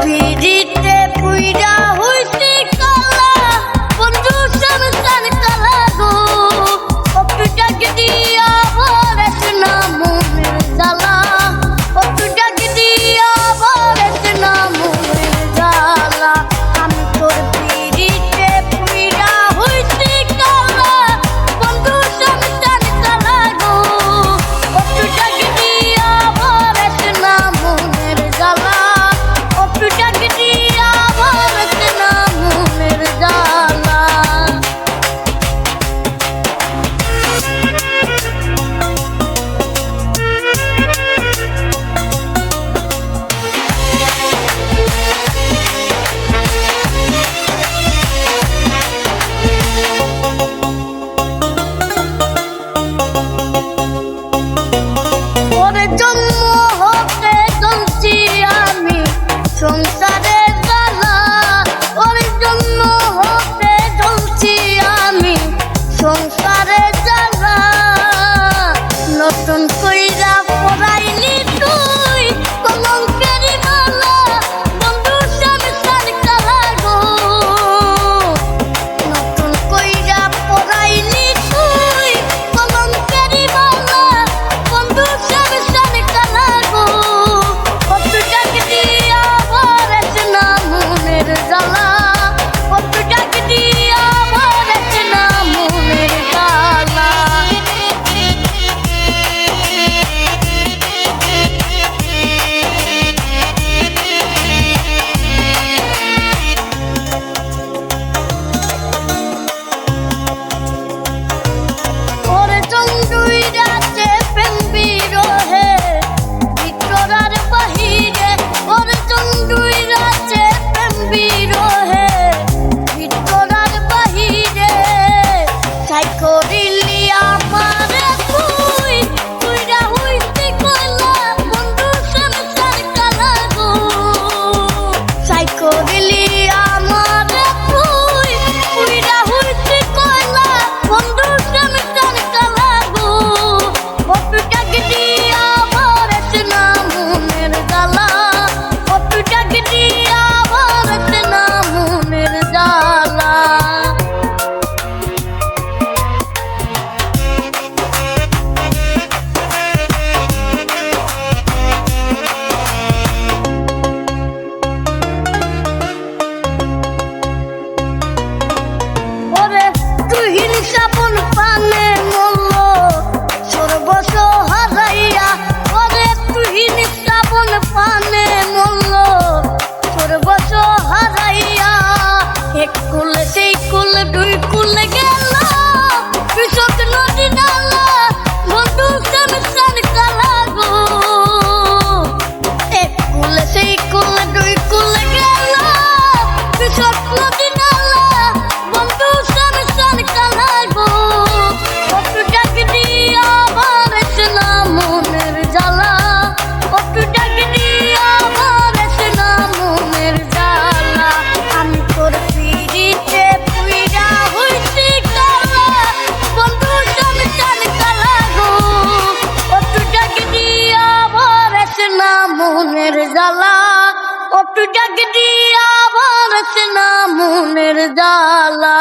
পিড়িতে পুইরা হইছি কালা বন্ধু সংসার কালা গো অপটাক দিয়া ভরেছ না মনের জ্বালা অপটাক দিয়া ভরেছ না মনের জ্বালা আমি তোর পিড়িতে পুইরা হইছি কালা বন্ধু সংসার কালা গো অপটাক দিয়া ভরেছ না মনের জ্বালা অপটাক দিয়া ভরেছ না মনের জ্বালা ওরে জন্ম হতে চলছি আমি সংসারে জ্বালা ওরে জন্ম হতে চলছি আমি সংসারে জ্বালা নতুন কইরা পড়াইলি তুই কলঙ্কেরি মালা বন্ধু সংসার কালা গো নতুন কইরা পড়াইলি তুই কলঙ্কেরি মালা বন্ধু সংসার কালা গো অপটাক দিয়া ভরেছ না মনের জ্বালা অপটাক দিয়া ভরেছ না মনের জ্বালা ওরে চন্দ্রুই রাতে প্রেম বিরহে ভিতর আর বাহিরে ওরে চন্দ্রুই রাতে প্রেম বিরহে ভিতর আর বাহিরে তাই করিলি আমারে তুই তুইরা হইতে কইলা বন্ধু সংসার কালা গো তাই করিলি আমারে তুই তুইরা হইতে কইলা বন্ধু সংসার কালা গো অপটাক দিয়া ভরেছ না মনের জ্বালা অপটাক দিয়া ভরেছ না মনের জ্বালা ওরে তুহিন সাবন পানে মল্ল সর্বস্ব হারাইয়া ওরে তুহিন সাবন পানে মল্ল সর্বস্ব হারাইয়া এক কুল সেই কুল দুই কুল গেল কৃষক নদী নালা বন্ধু সংসার কালা গো এক কুল সেই কুল দুই কুল গেল কৃষক নদী নালা বন্ধু সংসার কালা গো অপটাক দিয়া ভরেছ না মনের জ্বালা অপটাক দিয়া ভরেছ না মনের জ্বালা আমি তোর পিড়িতে পুইরা হইছি কালা বন্ধু সংসার কালা গো অপটাক দিয়া ভরেছ না মনের জ্বালা অপটাক দিয়া ভরেছ না মনের জ্বালা